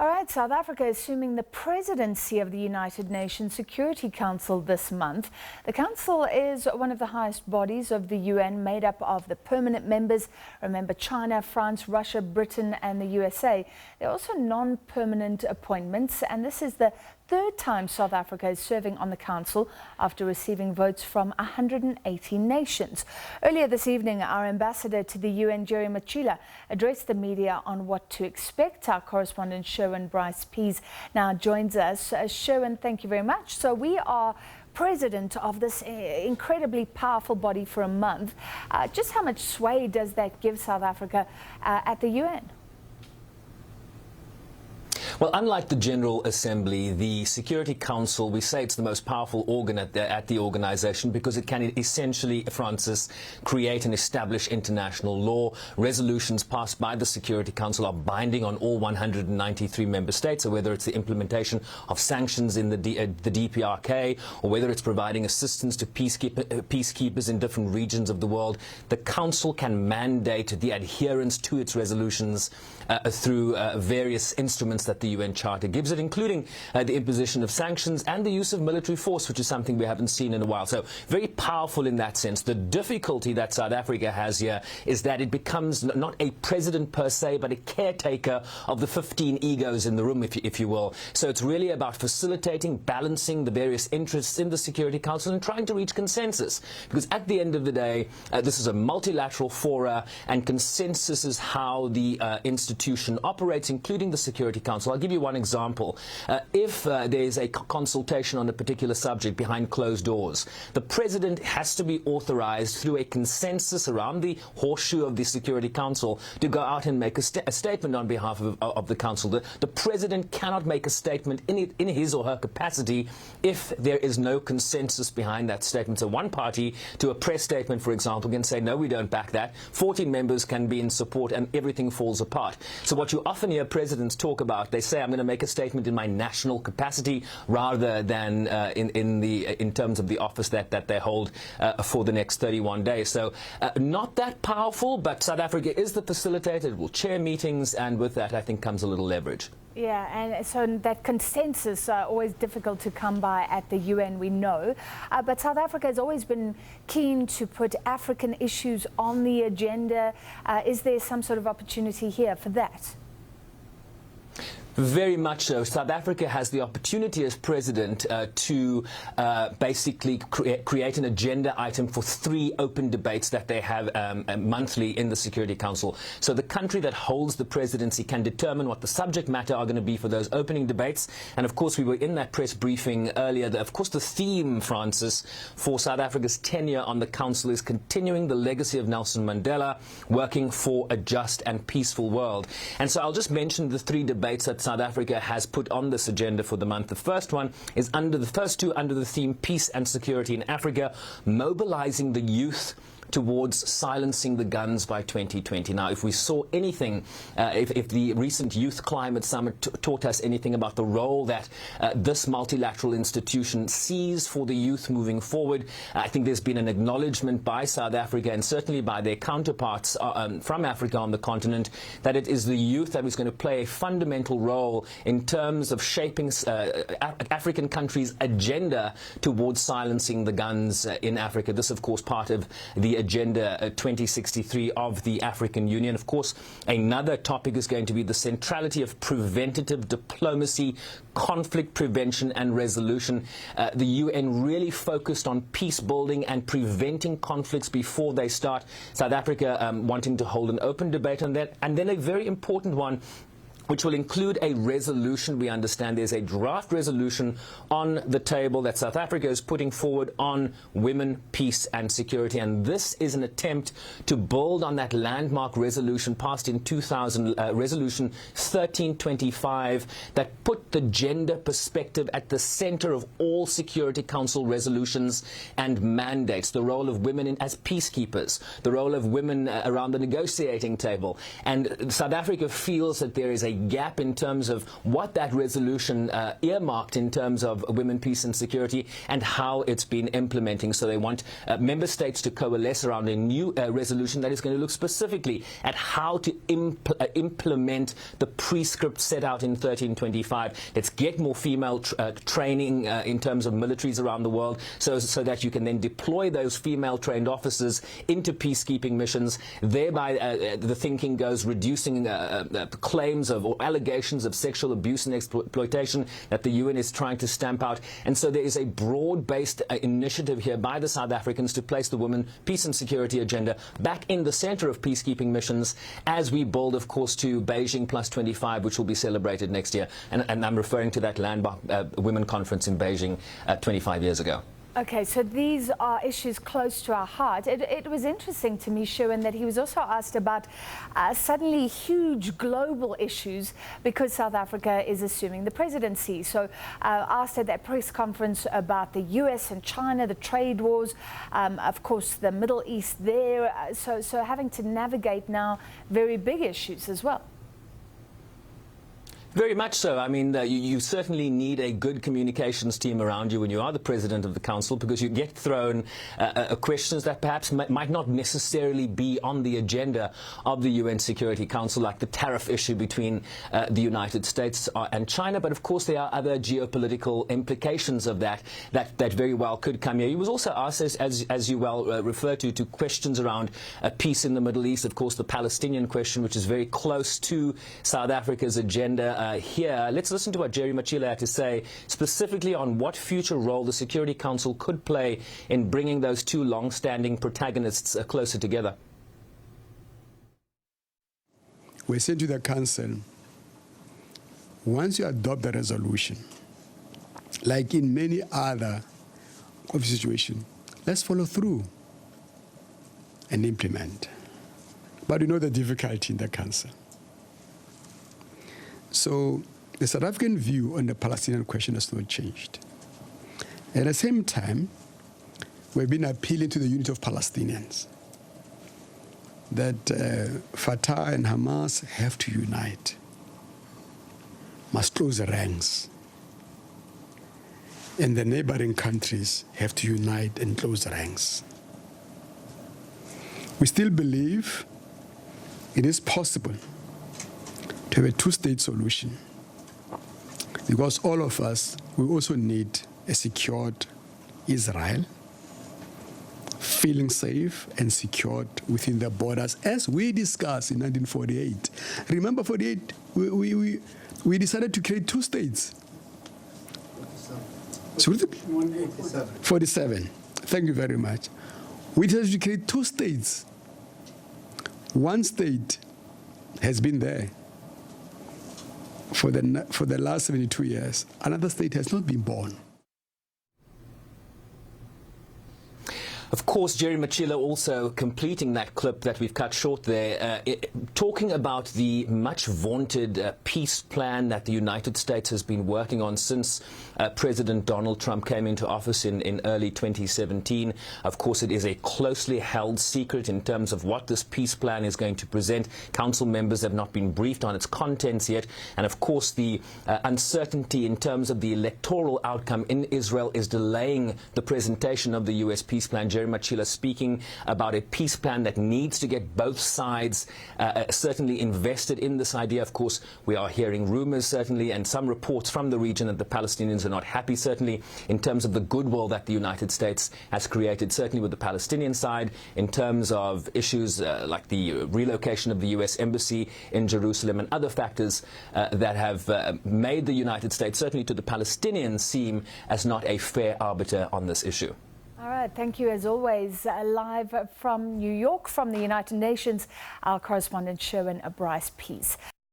All right, South Africa is assuming the presidency of the United Nations Security Council this month. The council is one of the highest bodies of the UN, made up of the permanent members. Remember, China, France, Russia, Britain and the USA. There are also non-permanent appointments, and this is the third time South Africa is serving on the council after receiving votes from 180 nations. Earlier this evening, our ambassador to the UN, Matjila, addressed the media on what to expect. Our correspondent Sherwin Bryce-Pease now joins us. Sherwin, thank you very much. So we are president of this incredibly powerful body for a month. Just how much sway does that give South Africa at the UN? Well, unlike the General Assembly, the Security Council, we say it's the most powerful organ at the organization because it can essentially, Francis, create and establish international law. Resolutions passed by the Security Council are binding on all 193 member states, so whether it's the implementation of sanctions in the DPRK or whether it's providing assistance to peacekeepers in different regions of the world, the Council can mandate the adherence to its resolutions through various instruments that the UN Charter gives it, including the imposition of sanctions and the use of military force, which is something we haven't seen in a while. So very powerful in that sense. The difficulty that South Africa has here is that it becomes not a president per se, but a caretaker of the 15 egos in the room, if you will. So it's really about facilitating, balancing the various interests in the Security Council and trying to reach consensus. Because at the end of the day, this is a multilateral fora, and consensus is how the institution operates, including the Security Council. I'll give you one example. If there's a consultation on a particular subject behind closed doors, the president has to be authorized through a consensus around the horseshoe of the Security Council to go out and make a statement on behalf of the council. The president cannot make a statement in his or her capacity if there is no consensus behind that statement. So one party to a press statement, for example, can say, no, we don't back that. 14 members can be in support and everything falls apart. So what you often hear presidents talk about, they say, I'm going to make a statement in my national capacity rather than in terms of the office that they hold for the next 31 days. So not that powerful, but South Africa is the facilitator. It will chair meetings, and with that, I think, comes a little leverage. Yeah, and so that consensus always difficult to come by at the UN, we know. But South Africa has always been keen to put African issues on the agenda. Is there some sort of opportunity here for that? Very much so. South Africa has the opportunity as president to basically create an agenda item for 3 open debates that they have monthly in the Security Council. So the country that holds the presidency can determine what the subject matter are going to be for those opening debates. And of course, we were in that press briefing earlier. Of course, the theme, Francis, for South Africa's tenure on the council is continuing the legacy of Nelson Mandela, working for a just and peaceful world. And so I'll just mention the 3 debates that South Africa has put on this agenda for the month. The first one is under the theme Peace and Security in Africa, mobilizing the youth towards silencing the guns by 2020. Now, if we saw anything, if the recent Youth Climate Summit taught us anything about the role that this multilateral institution sees for the youth moving forward, I think there's been an acknowledgement by South Africa and certainly by their counterparts from Africa on the continent that it is the youth that is going to play a fundamental role in terms of shaping African countries' agenda towards silencing the guns in Africa. This, of course, part of the Agenda 2063 of the African Union. Of course, another topic is going to be the centrality of preventative diplomacy, conflict prevention and resolution. The UN really focused on peace building and preventing conflicts before they start. South Africa wanting to hold an open debate on that. And then a very important one, which will include a resolution. We understand there's a draft resolution on the table that South Africa is putting forward on women, peace and security. And this is an attempt to build on that landmark resolution passed in 2000, Resolution 1325, that put the gender perspective at the center of all Security Council resolutions and mandates. The role of women as peacekeepers, the role of women around the negotiating table. And South Africa feels that there is a a gap in terms of what that resolution earmarked in terms of women, peace and security and how it's been implementing. So they want member states to coalesce around a new resolution that is going to look specifically at how to implement the prescript set out in 1325. Let's get more female training in terms of militaries around the world so that you can then deploy those female trained officers into peacekeeping missions. Thereby, the thinking goes reducing claims of or allegations of sexual abuse and exploitation that the UN is trying to stamp out. And so there is a broad-based initiative here by the South Africans to place the women, peace and security agenda back in the center of peacekeeping missions as we build, of course, to Beijing Plus 25, which will be celebrated next year. And I'm referring to that Landmark Women Conference in Beijing 25 years ago. Okay, so these are issues close to our heart. It was interesting to me, Sherwin, that he was also asked about suddenly huge global issues because South Africa is assuming the presidency. So asked at that press conference about the US and China, the trade wars, of course, the Middle East there. So having to navigate now very big issues as well. Very much so. I mean, you certainly need a good communications team around you when you are the president of the council, because you get thrown questions that perhaps might not necessarily be on the agenda of the UN Security Council, like the tariff issue between the United States and China. But of course, there are other geopolitical implications of that very well could come here. He was also asked, as you well refer to questions around peace in the Middle East. Of course, the Palestinian question, which is very close to South Africa's agenda. Here, let's listen to what Jerry Matjila had to say specifically on what future role the Security Council could play in bringing those two long-standing protagonists closer together. We said to the Council, once you adopt the resolution, like in many other situations, let's follow through and implement. But we know the difficulty in the Council. So the South African view on the Palestinian question has not changed. At the same time, we've been appealing to the unity of Palestinians, that Fatah and Hamas have to unite, must close the ranks, and the neighboring countries have to unite and close the ranks. We still believe it is possible to have a two-state solution, because all of us, we also need a secured Israel, feeling safe and secured within their borders, as we discussed in 1948. Remember, 48, we decided to create two states. 47. Thank you very much. We decided to create two states. One state has been there for the last 72 years. Another state has not been born. Of course, Jerry Matjila also completing that clip that we've cut short there, talking about the much vaunted peace plan that the United States has been working on since President Donald Trump came into office in early 2017. Of course, it is a closely held secret in terms of what this peace plan is going to present. Council members have not been briefed on its contents yet. And of course, the uncertainty in terms of the electoral outcome in Israel is delaying the presentation of the U.S. peace plan. Jerry Matjila speaking about a peace plan that needs to get both sides certainly invested in this idea. Of course, we are hearing rumors, certainly, and some reports from the region that the Palestinians are not happy, certainly, in terms of the goodwill that the United States has created, certainly with the Palestinian side, in terms of issues like the relocation of the U.S. Embassy in Jerusalem and other factors that have made the United States, certainly to the Palestinians, seem as not a fair arbiter on this issue. All right, thank you as always. Live from New York, from the United Nations, our correspondent Sherwin Bryce-Pease.